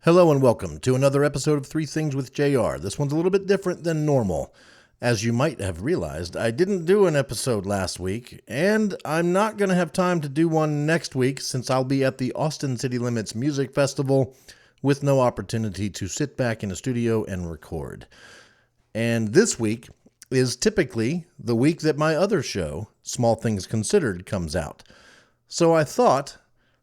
Hello and welcome to another episode of Three Things with JR. This one's a little bit different than normal. As you might have realized, I didn't do an episode last week, and I'm not going to have time to do one next week since I'll be at the Austin City Limits Music Festival with no opportunity to sit back in a studio and record. And this week is typically the week that my other show, Small Things Considered, comes out. So I thought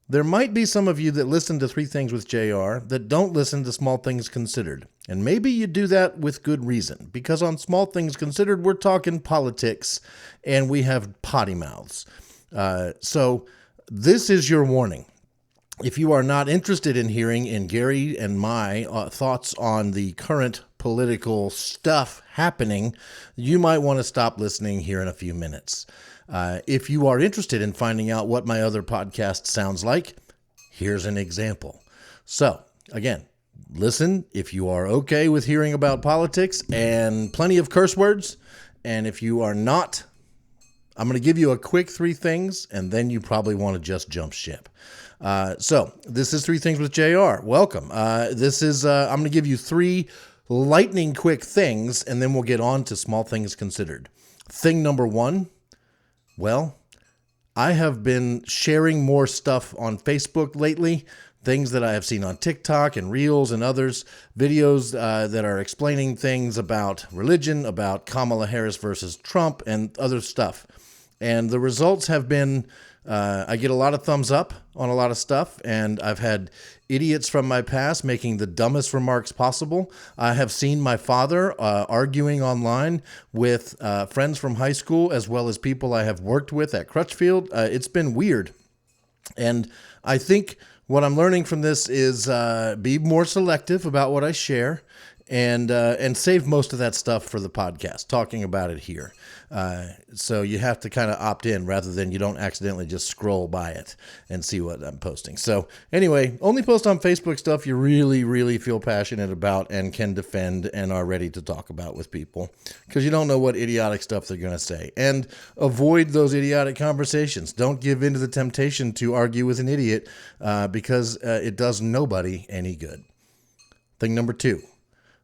there might be some of you that listen to Three Things with JR that don't listen to Small Things Considered. And maybe you do that with good reason, because on Small Things Considered, we're talking politics and we have potty mouths. So this is your warning. If you are not interested in hearing in Gary and my thoughts on the current political stuff happening, you might want to stop listening here in a few minutes. If you are interested in finding out what my other podcast sounds like, here's an example. So, again, listen if you are okay with hearing about politics and plenty of curse words. And if you are not, I'm going to give you a quick three things, and then you probably want to just jump ship. So, this is Three Things with JR. Welcome. I'm going to give you three lightning quick things, and then we'll get on to Small Things Considered. Thing number one. Well, I have been sharing more stuff on Facebook lately, things that I have seen on TikTok and Reels and others, videos that are explaining things about religion, about Kamala Harris versus Trump, and other stuff. And the results have been, I get a lot of thumbs up on a lot of stuff, and I've had idiots from my past making the dumbest remarks possible. I have seen my father arguing online with friends from high school, as well as people I have worked with at Crutchfield. It's been weird. And I think what I'm learning from this is be more selective about what I share and save most of that stuff for the podcast, talking about it here. So you have to kind of opt in rather than you don't accidentally just scroll by it and see what I'm posting. So anyway, only post on Facebook stuff you really, really feel passionate about and can defend and are ready to talk about with people, because you don't know what idiotic stuff they're going to say. And avoid those idiotic conversations. Don't give in to the temptation to argue with an idiot because it does nobody any good. Thing number two.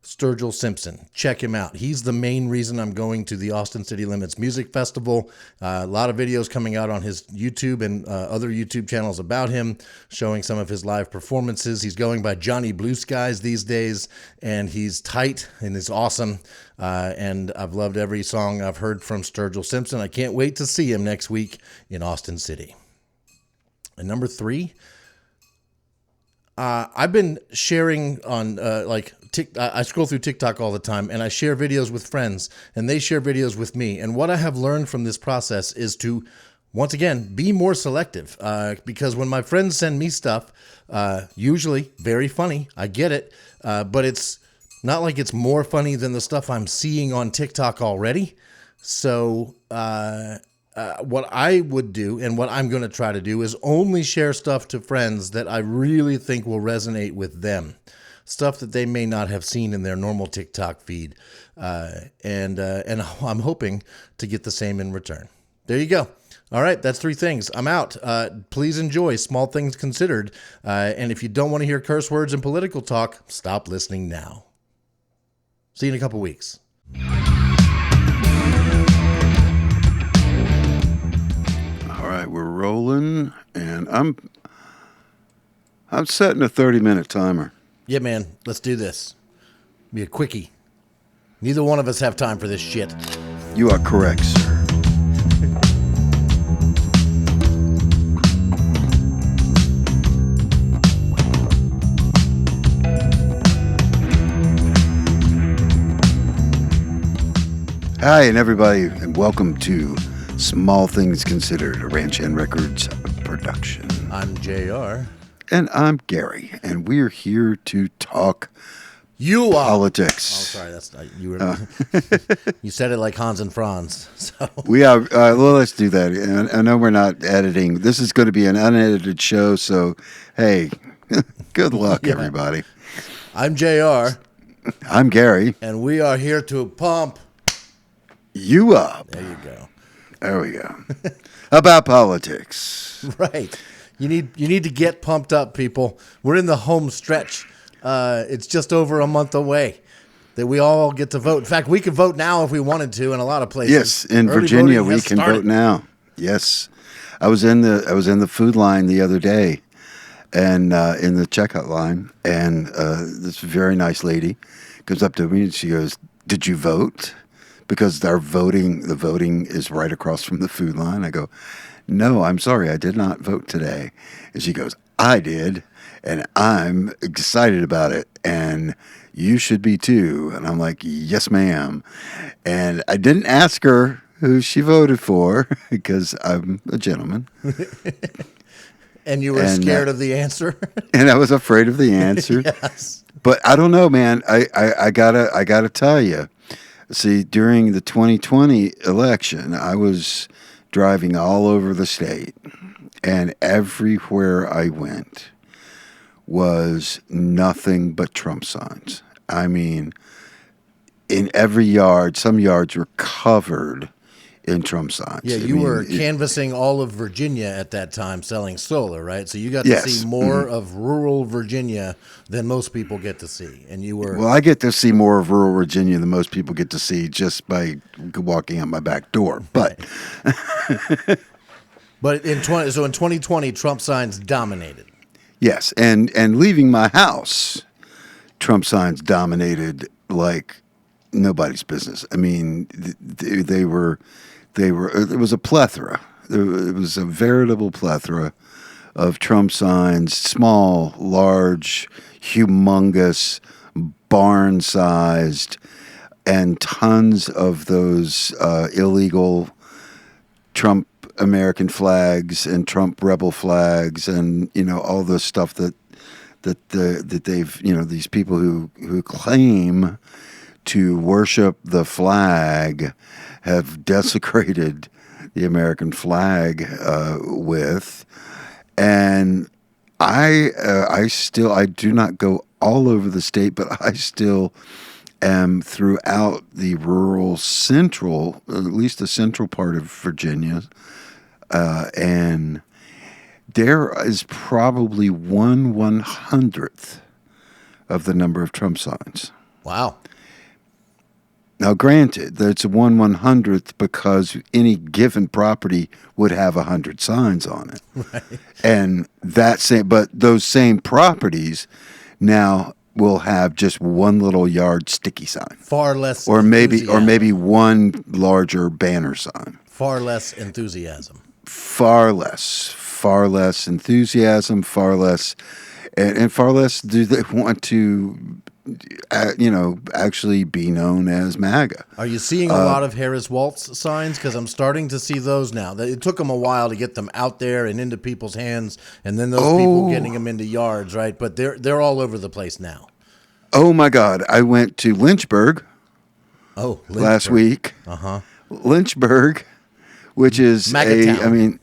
Sturgill Simpson. Check him out. He's the main reason I'm going to the Austin City Limits Music Festival. A lot of videos coming out on his YouTube and other YouTube channels about him, showing some of his live performances. He's going by Johnny Blue Skies these days, and he's tight and is awesome. And I've loved every song I've heard from Sturgill Simpson. I can't wait to see him next week in Austin City. And number three, I've been sharing on I scroll through TikTok all the time, and I share videos with friends, and they share videos with me. And what I have learned from this process is to, once again, be more selective. Because when my friends send me stuff, usually very funny, I get it, but it's not like it's more funny than the stuff I'm seeing on TikTok already. So what I would do and what I'm going to try to do is only share stuff to friends that I really think will resonate with them. Stuff that they may not have seen in their normal TikTok feed. And I'm hoping to get the same in return. There you go. All right, that's three things. I'm out. Please enjoy Small Things Considered. And if you don't want to hear curse words and political talk, stop listening now. See you in a couple weeks. All right, we're rolling, and I'm setting a 30-minute timer. Yeah, man, let's do this. Be a quickie. Neither one of us have time for this shit. You are correct, sir. Hi, and everybody, and welcome to Small Things Considered, a Ranch Hand Records production. I'm JR. And I'm Gary, and we're here to talk Oh, politics. sorry, that's you were. You said it like Hans and Franz. So We are. Well, let's do that. And I know we're not editing. This is going to be an unedited show, so hey, good luck, everybody. I'm JR. I'm Gary. And we are here to pump You up. There you go. There we go. About politics. Right. You need to get pumped up, people. We're in the home stretch. It's just over a month away that we all get to vote. In fact, we could vote now if we wanted to in a lot of places. Yes, in Early Virginia voting we has can started. vote now. Yes, I was in the food line the other day, and in the checkout line, and this very nice lady comes up to me and she goes, "Did you vote?" Because the voting is right across from the food line. I go, "No, I'm sorry, I did not vote today." And she goes, "I did, and I'm excited about it, and you should be too." And I'm like, "Yes, ma'am." And I didn't ask her who she voted for because I'm a gentleman, And you were And, scared of the answer? and I was afraid of the answer. Yes. But I don't know, man. I gotta tell you. See, during the 2020 election, I was driving all over the state, and everywhere I went was nothing but Trump signs. I mean, in every yard, some yards were covered in Trump signs. Yeah, I you mean, were canvassing all of Virginia at that time selling solar, right? So you got to Yes. see more of rural Virginia than most people get to see. And you were Well, I get to see more of rural Virginia than most people get to see just by walking out my back door. But But in 2020 Trump signs dominated. yes, and leaving my house, Trump signs dominated like nobody's business. I mean, they were. It was a plethora. It was a veritable plethora of Trump signs, small, large, humongous, barn-sized, and tons of those illegal Trump American flags and Trump rebel flags, and all the stuff that they've these people who claim to worship the flag have desecrated the American flag with. And I do not go all over the state, but I still am throughout the rural central, at least the central part of Virginia, and there is probably 1/100th of the number of Trump signs. Wow. Now, granted, that's 1/100th because any given property would have 100 signs on it, Right. and but those same properties now will have just one little yard sticky sign, Far less or enthusiasm. maybe one larger banner sign. Far less enthusiasm. Far less enthusiasm, far less, and far less do they want to, actually be known as MAGA. Are you seeing a lot of Harris Waltz signs? Because I'm starting to see those now. It took them a while to get them out there and into people's hands, and then those people getting them into yards, right? But they're all over the place now. Oh my God! I went to Lynchburg Oh, last week. Uh-huh. Lynchburg, which is MAGA town.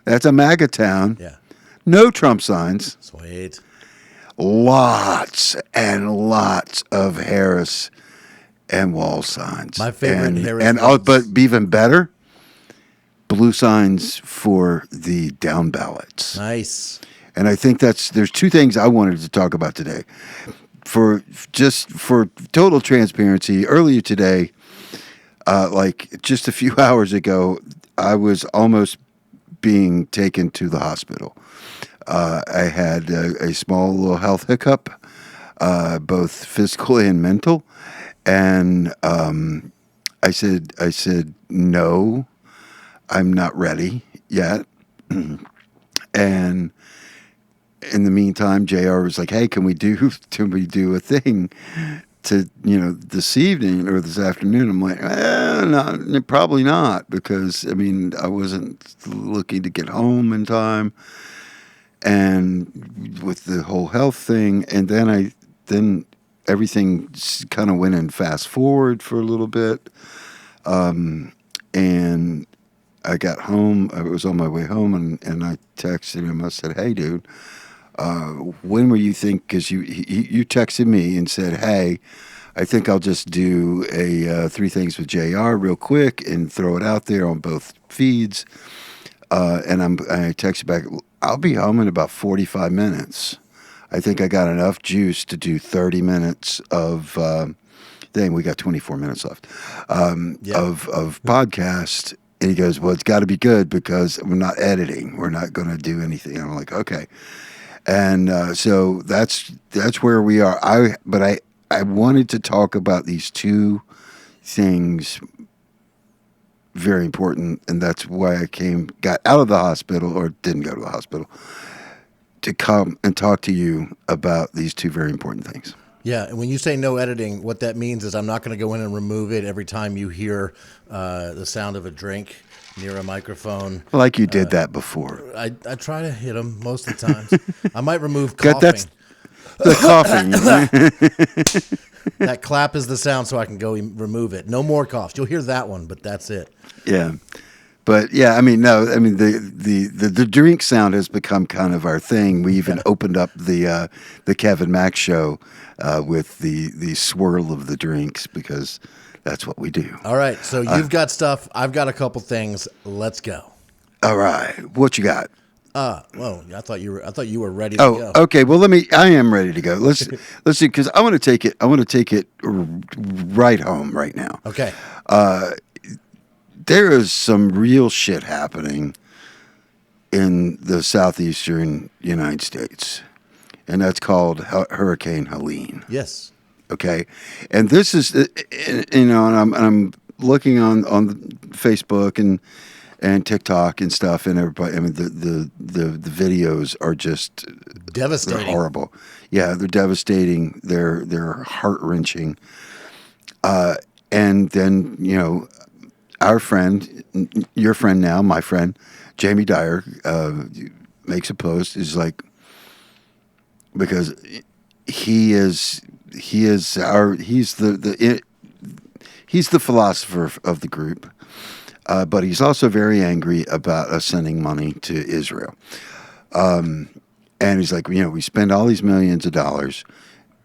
that's a MAGA town. Yeah. No Trump signs. Sweet. Lots and lots of Harris and Wall signs. My favorite and, Harris and Walls. but even better, blue signs for the down ballots. Nice. And I think there's two things I wanted to talk about today. For total transparency, earlier today, like just a few hours ago, I was almost being taken to the hospital. I had a small little health hiccup, both physical and mental, and I said no, I'm not ready yet. And in the meantime, JR was like, "Hey, can we do a thing to this evening or this afternoon?" I'm like, no, probably not, because I wasn't looking to get home in time, and with the whole health thing, and then everything kind of went in fast forward for a little bit, and I got home. I was on my way home, and I texted him. I said, "Hey, dude, when were you think?" Because you texted me and said, "Hey, I think I'll just do a 3 Things with JR real quick and throw it out there on both feeds." And I texted back, "I'll be home in about 45 minutes. I think I got enough juice to do 30 minutes of. Then we got 24 minutes left of podcast. And he goes, well, it's got to be good because we're not editing. We're not going to do anything. And I'm like, okay. And so that's where we are. I wanted to talk about these two things, very important, and that's why I got out of the hospital, or didn't go to the hospital, to come and talk to you about these two very important things. Yeah, and when you say no editing, what that means is I'm not going to go in and remove it every time you hear the sound of a drink near a microphone. Like you did that before. I try to hit them most of the times. I might remove coughing. That's the coughing. That clap is the sound, so I can go remove it. No more coughs. You'll hear that one, but that's it. Yeah. But yeah, I mean, no, I mean the drink sound has become kind of our thing. We even opened up the Kevin Mack show with the swirl of the drinks because that's what we do. All right, so you've got stuff. I've got a couple things. Let's go. All right, what you got? Well, I thought you were ready to go. Oh, okay. Well, I am ready to go. Let's see, because I want to take it right home right now. Okay. There is some real shit happening in the southeastern United States, and that's called Hurricane Helene. Yes. Okay, and this is and I'm looking on Facebook and TikTok and stuff, and everybody. I mean, the videos are just devastating. They're horrible. Yeah, they're devastating. They're heart wrenching. And then our friend, your friend now, my friend, Jamie Dyer, makes a post. Is like, because he's the philosopher of the group, but he's also very angry about us sending money to Israel. And he's like, we spend all these millions of dollars,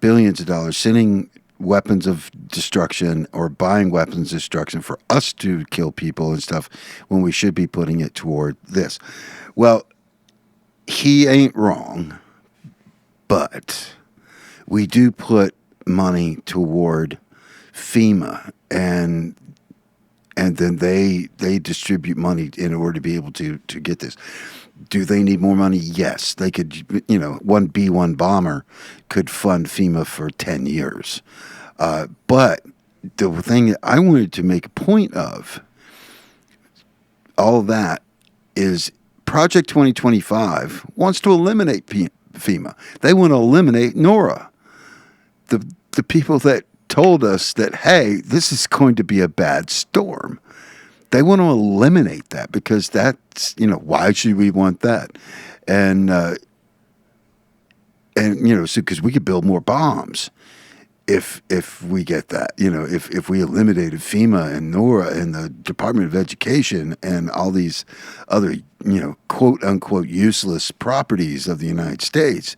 billions of dollars sending weapons of destruction or buying weapons of destruction for us to kill people and stuff when we should be putting it toward this. Well, he ain't wrong, but we do put money toward FEMA and then they distribute money in order to be able to get this. Do they need more money? Yes. They could, one B-1 bomber could fund FEMA for 10 years. But the thing that I wanted to make a point of all of that is Project 2025 wants to eliminate FEMA. They want to eliminate NORA. The people that told us that, hey, this is going to be a bad storm. They want to eliminate that because that's, why should we want that? And so because we could build more bombs if we get that, if we eliminated FEMA and NORA and the Department of Education and all these other, quote unquote useless properties of the United States,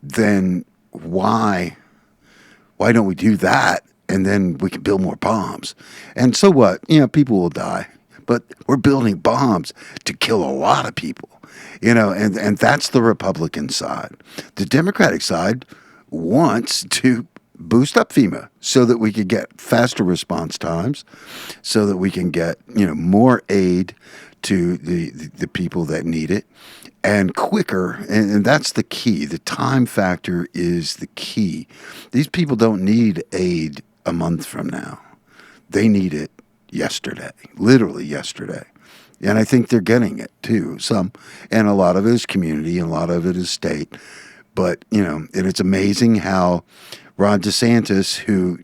then why don't we do that? And then we can build more bombs. And so what? People will die. But we're building bombs to kill a lot of people. And that's the Republican side. The Democratic side wants to boost up FEMA so that we could get faster response times, so that we can get, more aid to the people that need it, and quicker, and that's the key. The time factor is the key. These people don't need aid a month from now. They need it yesterday, literally yesterday. And I think they're getting it too, some. And a lot of it is community and a lot of it is state. But, and it's amazing how Ron DeSantis, who,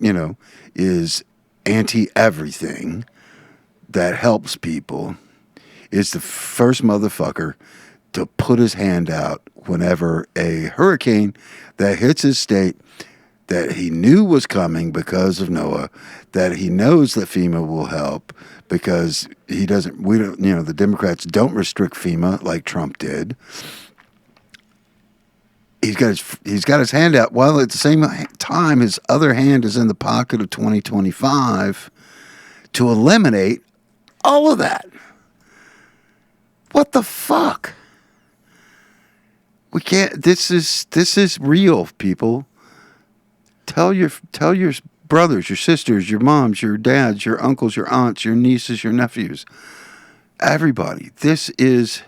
is anti-everything that helps people, is the first motherfucker to put his hand out whenever a hurricane that hits his state that he knew was coming because of NOAA, that he knows that FEMA will help because the Democrats don't restrict FEMA like Trump did. He's got his hand out while at the same time his other hand is in the pocket of 2025 to eliminate all of that. What the fuck? We can't. This is real, people. Tell your brothers, your sisters, your moms, your dads, your uncles, your aunts, your nieces, your nephews, everybody. This is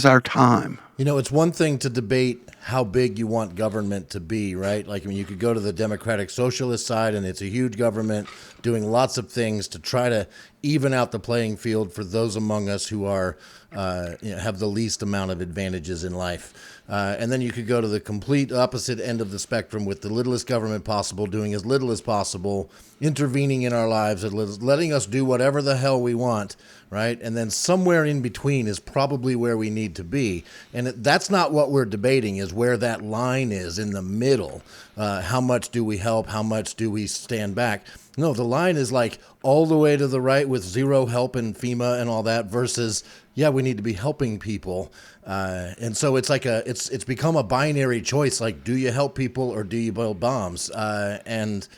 our time. It's one thing to debate how big you want government to be, right? Like, I mean, you could go to the Democratic Socialist side, and it's a huge government doing lots of things to try to even out the playing field for those among us who are have the least amount of advantages in life. And then you could go to the complete opposite end of the spectrum with the littlest government possible, doing as little as possible, intervening in our lives, and letting us do whatever the hell we want, right? And then somewhere in between is probably where we need to be. And that's not what we're debating, is where that line is in the middle. How much do we help? How much do we stand back? No, the line is like all the way to the right with zero help in FEMA and all that versus, yeah, we need to be helping people. And so it's like it's become a binary choice. Like, do you help people or do you build bombs? And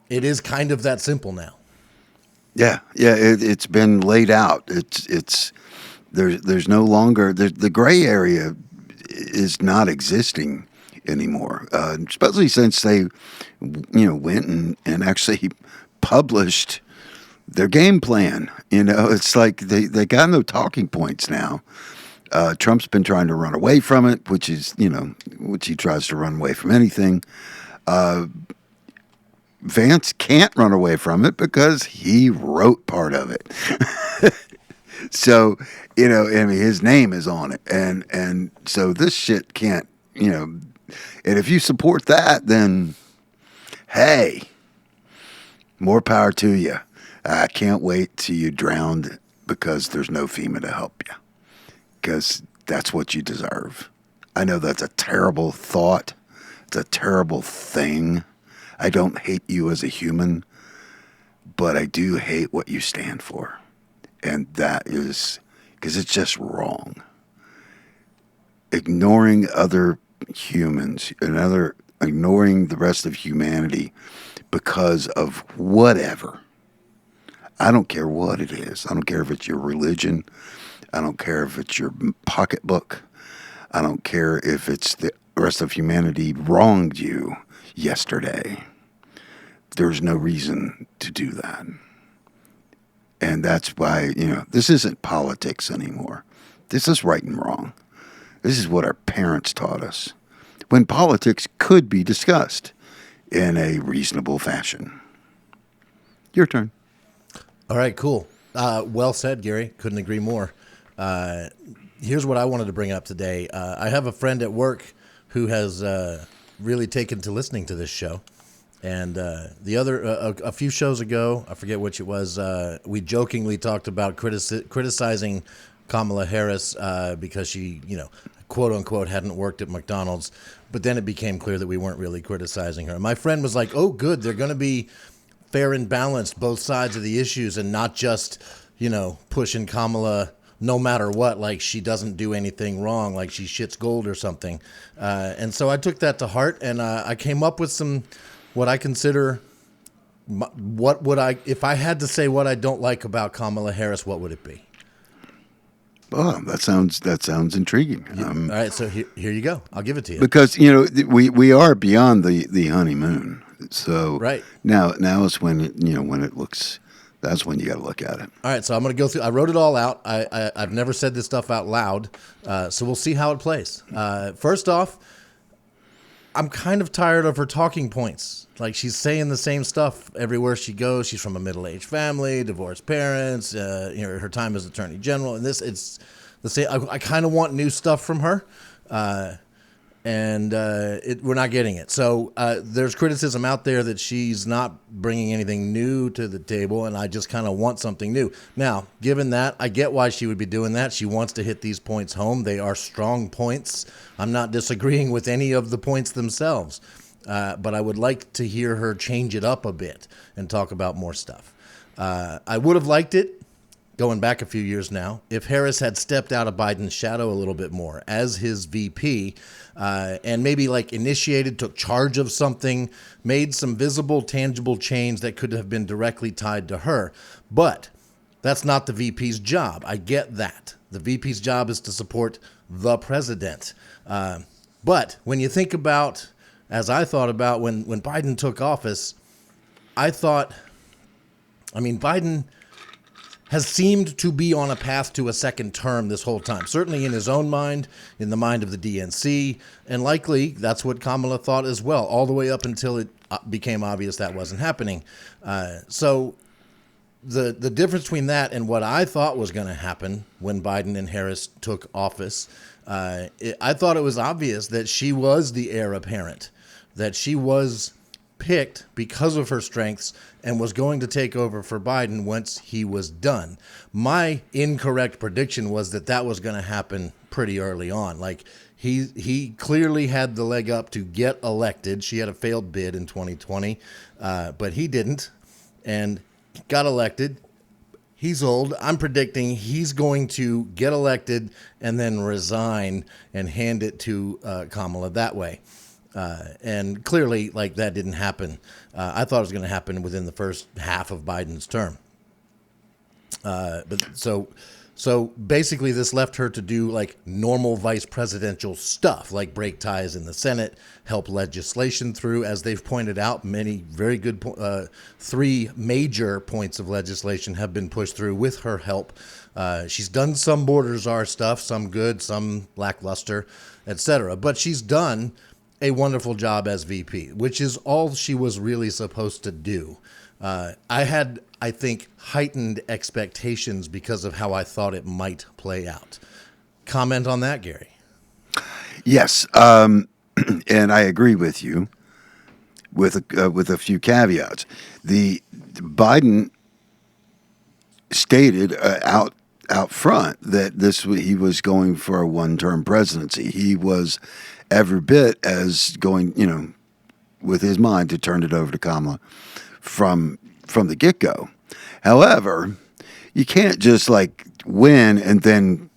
it is kind of that simple now. Yeah. It's been laid out. There's no longer the gray area is not existing anymore. Especially since they, went and actually published their game plan. It's like they got no talking points now. Trump's been trying to run away from it, which he tries to run away from anything. Vance can't run away from it because he wrote part of it. So, his name is on it. And so this shit can't, and if you support that, then, hey, more power to you. I can't wait till you drowned because there's no FEMA to help you. Because that's what you deserve. I know that's a terrible thought. It's a terrible thing. I don't hate you as a human, but I do hate what you stand for. And that is because it's just wrong. Ignoring other humans and ignoring the rest of humanity because of whatever. I don't care what it is. I don't care if it's your religion. I don't care if it's your pocketbook. I don't care if it's the rest of humanity wronged you yesterday. There's no reason to do that. And that's why, this isn't politics anymore. This is right and wrong. This is what our parents taught us. When politics could be discussed in a reasonable fashion. Your turn. All right, cool. Well said, Gary. Couldn't agree more. Here's what I wanted to bring up today. I have a friend at work who has really taken to listening to this show. And a few shows ago, I forget which it was, we jokingly talked about criticizing Kamala Harris because she, quote unquote, hadn't worked at McDonald's. But then it became clear that we weren't really criticizing her. And my friend was like, oh, good, they're going to be fair and balanced, both sides of the issues, and not just, pushing Kamala no matter what, like she doesn't do anything wrong, like she shits gold or something. And so I took that to heart, and I came up with some, what I consider, if I had to say what I don't like about Kamala Harris, what would it be? Oh, that sounds intriguing. All right, so here you go. I'll give it to you. Because we are beyond the honeymoon. So right now is when it looks. That's when you got to look at it. All right, so I'm going to go through. I wrote it all out. I've never said this stuff out loud, so we'll see how it plays. First off, I'm kind of tired of her talking points. Like, she's saying the same stuff everywhere she goes. She's from a middle-aged family, divorced parents, her time as Attorney General. And it's the same. I kind of want new stuff from her, and we're not getting it. So there's criticism out there that she's not bringing anything new to the table, and I just kind of want something new. Now, given that, I get why she would be doing that. She wants to hit these points home. They are strong points. I'm not disagreeing with any of the points themselves, but I would like to hear her change it up a bit and talk about more stuff. I would have liked it, going back a few years now, if Harris had stepped out of Biden's shadow a little bit more as his VP, and maybe took charge of something, made some visible, tangible change that could have been directly tied to her. But That's not the VP's job. I get that. The VP's job is to support the president. But when you think about, as I thought about when Biden took office, Biden has seemed to be on a path to a second term this whole time, certainly in his own mind, in the mind of the DNC, and likely that's what Kamala thought as well, all the way up until it became obvious that wasn't happening. So the difference between that and what I thought was going to happen when Biden and Harris took office, I thought it was obvious that she was the heir apparent, that she was picked because of her strengths and was going to take over for Biden once he was done. My incorrect prediction was that was going to happen pretty early on. Like he clearly had the leg up to get elected. She had a failed bid in 2020, but he didn't and got elected. He's old. I'm predicting he's going to get elected and then resign and hand it to Kamala that way. And clearly, like, that didn't happen. I thought it was going to happen within the first half of Biden's term. But so basically this left her to do like normal vice presidential stuff, like break ties in the Senate, help legislation through, as they've pointed out, many very good, 3 major points of legislation have been pushed through with her help. She's done some border czar stuff, some good, some lackluster, etc. But she's done a wonderful job as VP, which is all she was really supposed to do. I had, I think, heightened expectations because of how I thought it might play out. Comment on that, Gary? Yes, and I agree with you with a few caveats. The Biden stated out front that he was going for a one-term presidency. He was every bit as going, with his mind to turn it over to Kamala from the get-go. However, you can't just like win and then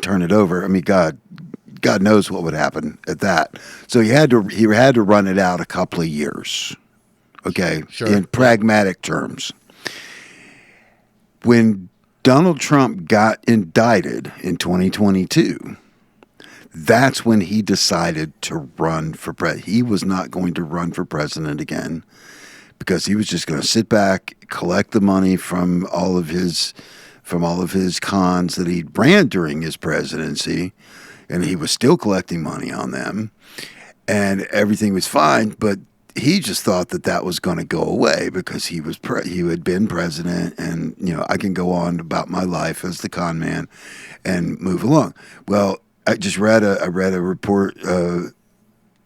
turn it over. I mean, God knows what would happen at that. So he had to run it out a couple of years. Okay, sure. In pragmatic terms. When Donald Trump got indicted in 2022, that's when he decided to run for president. He was not going to run for president again because he was just going to sit back, collect the money from all of his cons that he ran during his presidency, and he was still collecting money on them, and everything was fine. But he just thought that was going to go away because he had been president, and I can go on about my life as the con man and move along. Well, I just read a report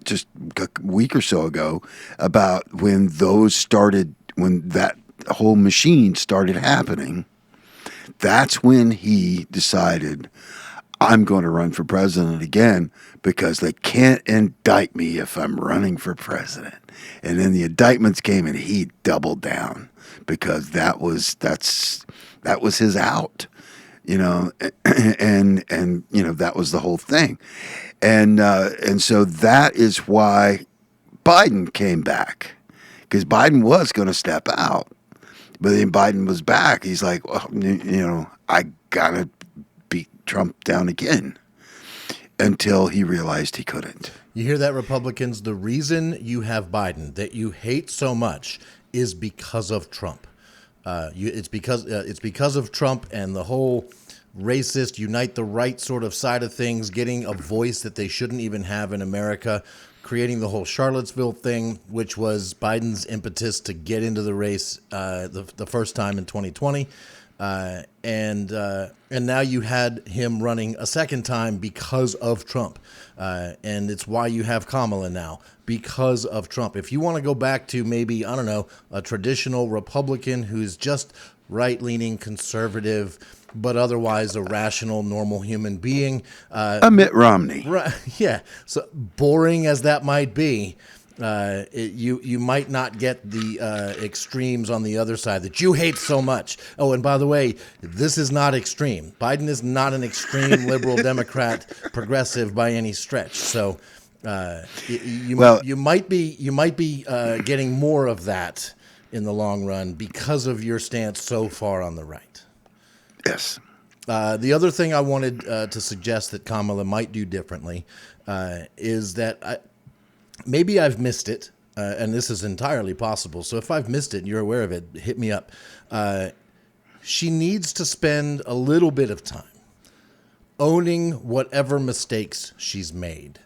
just a week or so ago about when that whole machine started happening. That's when he decided, I'm going to run for president again because they can't indict me if I'm running for president. And then the indictments came and he doubled down because that was his out. And that was the whole thing. And so that is why Biden came back, because Biden was going to step out. But then Biden was back. He's like, well, I got to beat Trump down again, until he realized he couldn't. You hear that, Republicans? The reason you have Biden that you hate so much is because of Trump. It's because of Trump and the whole racist, unite the right sort of side of things, getting a voice that they shouldn't even have in America, creating the whole Charlottesville thing, which was Biden's impetus to get into the race the first time in 2020. And now you had him running a second time because of Trump. And it's why you have Kamala now, because of Trump. If you want to go back to maybe, I don't know, a traditional Republican who's just right-leaning conservative, but otherwise a rational, normal human being. A Mitt Romney. Right, yeah. So boring as that might be, you might not get the extremes on the other side that you hate so much. Oh, and by the way, this is not extreme. Biden is not an extreme liberal Democrat progressive by any stretch. So you might be getting more of that in the long run because of your stance so far on the right. Yes. The other thing I wanted to suggest that Kamala might do differently is that maybe I've missed it, and this is entirely possible. So if I've missed it and you're aware of it, hit me up. She needs to spend a little bit of time owning whatever mistakes she's made.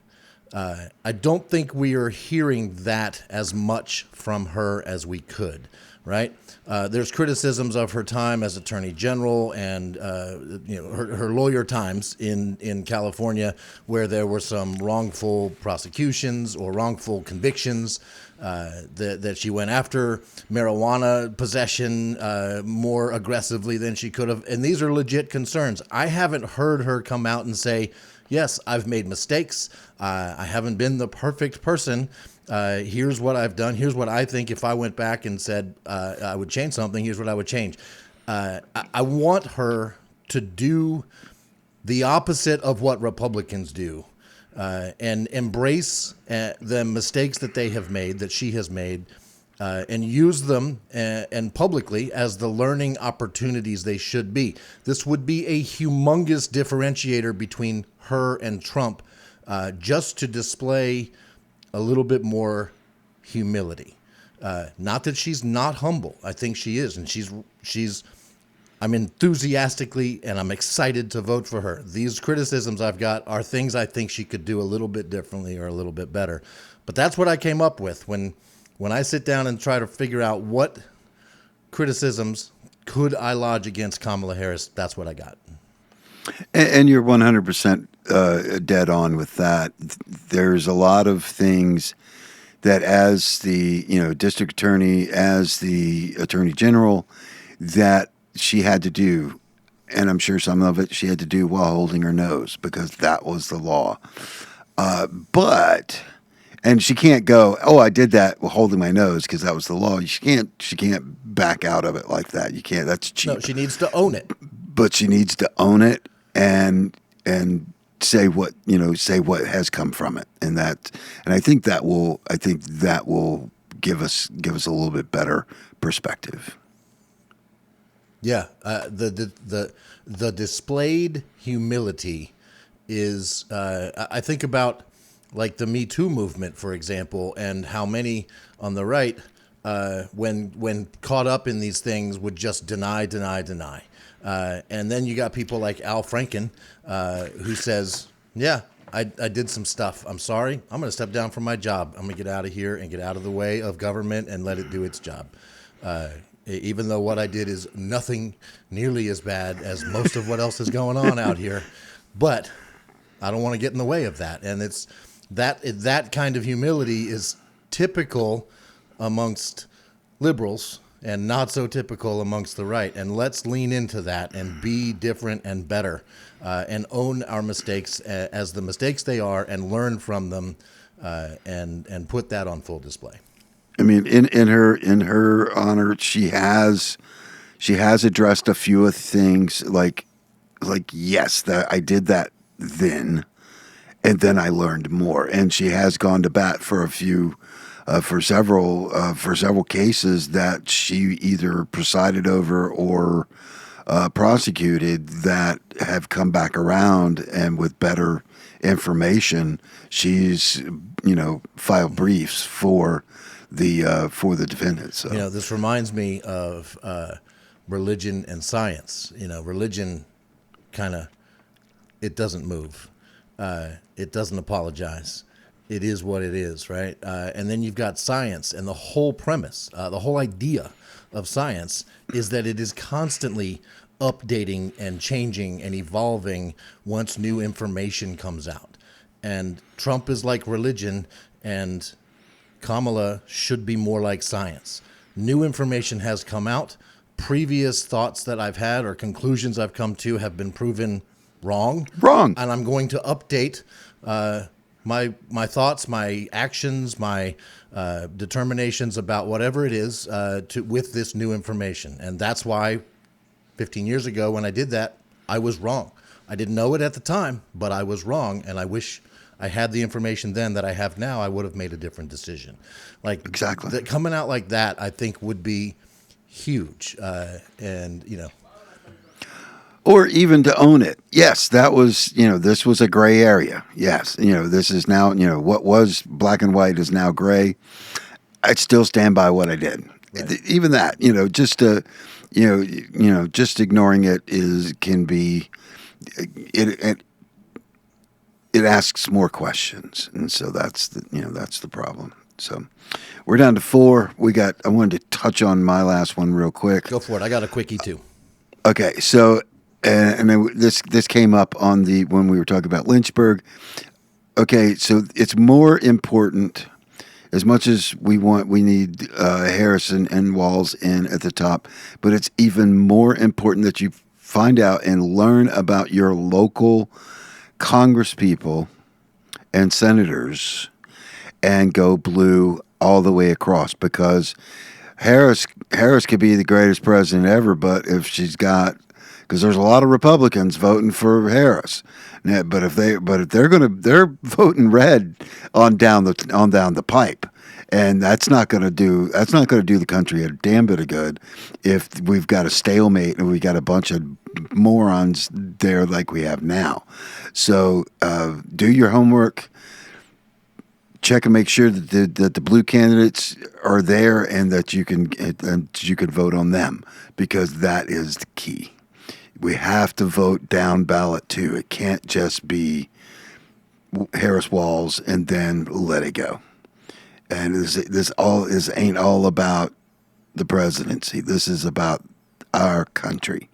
I don't think we are hearing that as much from her as we could, right? There's criticisms of her time as Attorney General and her lawyer times in California, where there were some wrongful prosecutions or wrongful convictions. That she went after marijuana possession more aggressively than she could have. And these are legit concerns. I haven't heard her come out and say, yes, I've made mistakes. I haven't been the perfect person. Here's what I've done. Here's what I think if I went back and said I would change something, here's what I would change. I want her to do the opposite of what Republicans do. And embrace the mistakes that they have made, that she has made, and use them and publicly as the learning opportunities they should be. This would be a humongous differentiator between her and Trump, just to display a little bit more humility. Not that she's not humble. I think she is, and I'm enthusiastically and I'm excited to vote for her. These criticisms I've got are things I think she could do a little bit differently or a little bit better. But that's what I came up with when I sit down and try to figure out what criticisms could I lodge against Kamala Harris. That's what I got. And you're 100% dead on with that. There's a lot of things that as the district attorney, as the attorney general, that she had to do, and I'm sure some of it she had to do while holding her nose because that was the law. And she can't go, oh, I did that while holding my nose because that was the law. She can't back out of it like that. You can't. That's cheap. No, she needs to own it. But she needs to own it and say what has come from it, and I think that will give us a little bit better perspective. Yeah, the displayed humility is. I think about like the Me Too movement, for example, and how many on the right, when caught up in these things, would just deny. And then you got people like Al Franken, who says, "Yeah, I did some stuff. I'm sorry. I'm going to step down from my job. I'm going to get out of here and get out of the way of government and let it do its job." Even though what I did is nothing nearly as bad as most of what else is going on out here. But I don't want to get in the way of that. And it's that kind of humility is typical amongst liberals and not so typical amongst the right. And let's lean into that and be different and better and own our mistakes as the mistakes they are and learn from them and put that on full display. I mean, in her honor, she has addressed a few of things like yes, that I did that then, and then I learned more, and she has gone to bat for several cases that she either presided over or prosecuted that have come back around, and with better information, she's filed briefs for the defendants. So. This reminds me of religion and science. Religion it doesn't move. It doesn't apologize. It is what it is, right? And then you've got science, and the whole premise, the whole idea of science is that it is constantly updating and changing and evolving once new information comes out. And Trump is like religion, and Kamala should be more like science. New information has come out. Previous thoughts that I've had or conclusions I've come to have been proven wrong. And I'm going to update my thoughts, my actions, my determinations about whatever it is with this new information. And that's why 15 years ago when I did that, I was wrong. I didn't know it at the time, but I was wrong, and I wish I had the information then that I have now. I would have made a different decision. Like exactly coming out like that, I think would be huge. or even to own it. Yes, that was, this was a gray area. Yes, this is now, what was black and white is now gray. I'd still stand by what I did. Right. Even that, just ignoring it can be, it asks more questions. And so that's the problem. So we're down to 4. I wanted to touch on my last one real quick. Go for it. I got a quickie too. Okay. So, and then this came up on when we were talking about Lynchburg. Okay. So it's more important, as much as we need Harrison and Walz in at the top, but it's even more important that you find out and learn about your local congresspeople and senators and go blue all the way across, because Harris could be the greatest president ever, but if because there's a lot of Republicans voting for Harris, but if they're voting red on down the pipe, and that's not going to do the country a damn bit of good if we've got a stalemate and we got a bunch of morons there like we have now. So do your homework. Check and make sure that the blue candidates are there and that you can vote on them, because that is the key. We have to vote down ballot too. It can't just be Harris Walz and then let it go. And this ain't all about the presidency. This is about our country.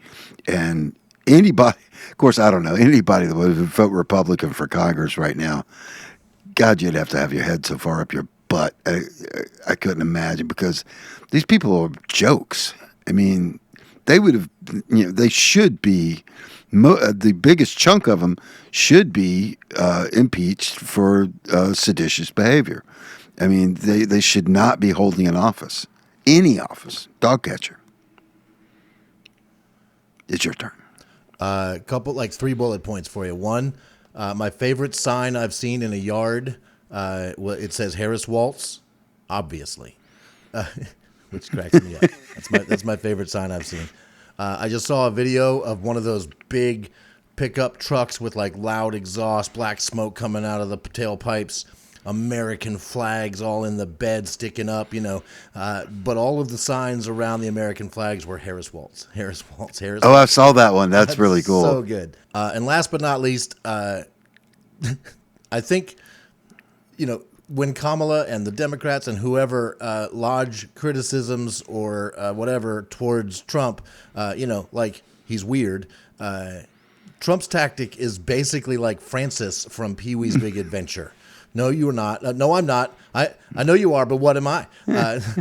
And anybody, of course, I don't know anybody that would vote Republican for Congress right now. God, you'd have to have your head so far up your butt. I couldn't imagine, because these people are jokes. I mean, they would have, they should be, the biggest chunk of them should be impeached for seditious behavior. I mean, they should not be holding an office, any office. Dog catcher. It's your turn. Couple, 3 bullet points for you. One, my favorite sign I've seen in a yard, it says Harris Waltz, obviously, which cracks me up. That's my favorite sign I've seen. I just saw a video of one of those big pickup trucks with loud exhaust, black smoke coming out of the tailpipes, American flags all in the bed sticking up, but all of the signs around the American flags were Harris Waltz, Harris Waltz, Harris Waltz. Oh, I saw that one. That's really cool. So good. And last but not least, I think, when Kamala and the Democrats and whoever lodge criticisms or whatever towards Trump, he's weird. Trump's tactic is basically like Francis from Pee-wee's Big Adventure. No, you are not. No, I'm not. I know you are, but what am I?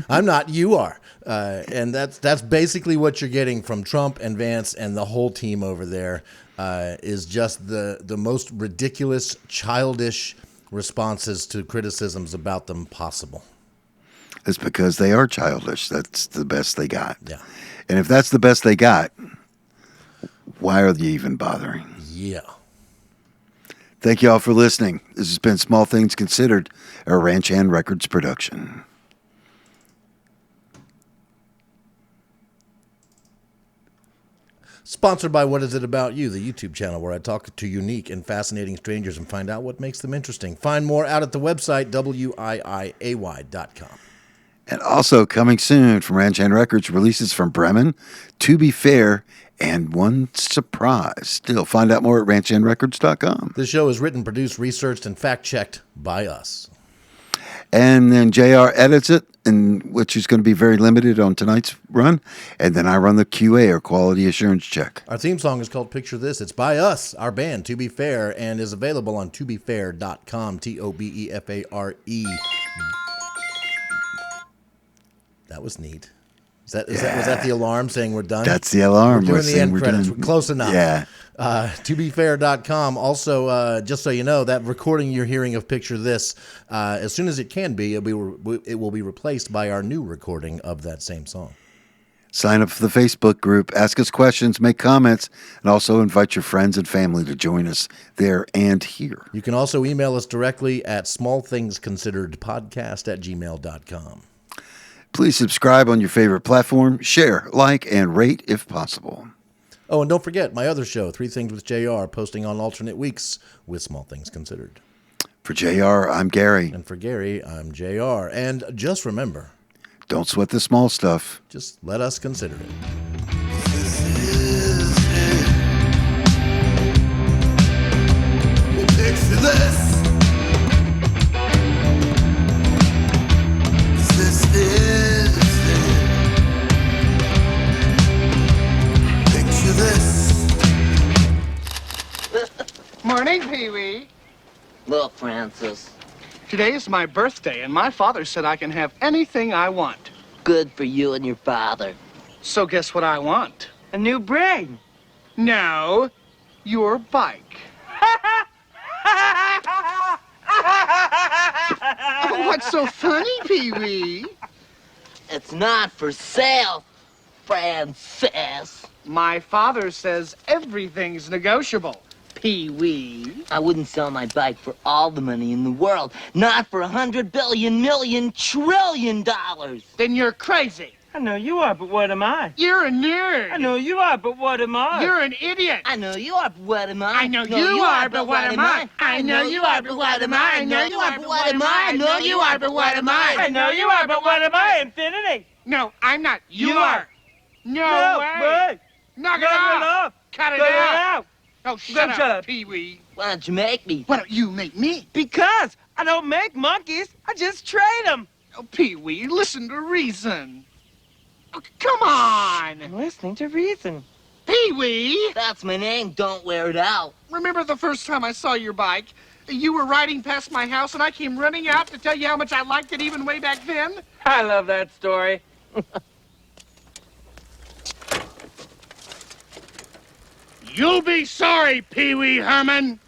I'm not. You are. And that's basically what you're getting from Trump and Vance and the whole team over there, is just the most ridiculous, childish responses to criticisms about them possible. It's because they are childish. That's the best they got. Yeah. And if that's the best they got, why are you even bothering? Yeah. Thank you all for listening. This has been Small Things Considered, a Ranch Hand Records production. Sponsored by What Is It About You, the YouTube channel where I talk to unique and fascinating strangers and find out what makes them interesting. Find more out at the website, WIIAY.com. And also coming soon from Ranch Hand Records, releases from Bremen, To Be Fair, and one surprise. Still, find out more at ranchhandrecords.com. This show is written, produced, researched, and fact-checked by us. And then JR edits it, which is going to be very limited on tonight's run. And then I run the QA, or quality assurance check. Our theme song is called Picture This. It's by us, our band, To Be Fair, and is available on tobefair.com, TOBEFARE. That was neat. Was that the alarm saying we're done? That's the alarm. We're doing the end credits. We're close enough. Yeah. ToBeFair.com. Also, just so you know, that recording you're hearing of Picture This, as soon as it can be, it will be replaced by our new recording of that same song. Sign up for the Facebook group, ask us questions, make comments, and also invite your friends and family to join us there and here. You can also email us directly at smallthingsconsideredpodcast@gmail.com. Please subscribe on your favorite platform, share, like, and rate if possible. Oh, and don't forget my other show, Three Things with JR, posting on alternate weeks with Small Things Considered. For JR, I'm Gary. And for Gary, I'm JR. And just remember, don't sweat the small stuff. Just let us consider it. Picture this. This is it. Picture this. Morning, Pee-wee. Look, Francis, Today is my birthday, and my father said I can have anything I want. good for you and your father. So guess what I want? A new brain. No, your bike. Oh, what's so funny, Pee-wee? It's not for sale, Francis. My father says everything's negotiable, Pee-wee. I wouldn't sell my bike for all the money in the world. Not for $100 billion, million, trillion dollars. Then you're crazy. I know you are, but what am I? You're a nerd. I know you are, but what am I? You're an idiot. I know you are, but what am I? I know you are, but what am I? I know you are, but what am I? I know you are, but what am I? I know you are, but what am I? I know you are, but what am I? Infinity. No, I'm not. You You are. are. No way. Wait. Knock it Knock it off. off. Cut it Cut it out. out. Oh, shut Shut up, up. Pee-wee. Why don't you make me? Why don't you make me? Because I don't make monkeys. I just trade them. Oh, Pee-wee, listen to reason. Oh, come on. I'm listening to reason. Pee-wee. That's my name. Don't wear it out. Remember the first time I saw your bike? You were riding past my house, and I came running out to tell you how much I liked it even way back then? I love that story. You'll be sorry, Pee-wee Herman.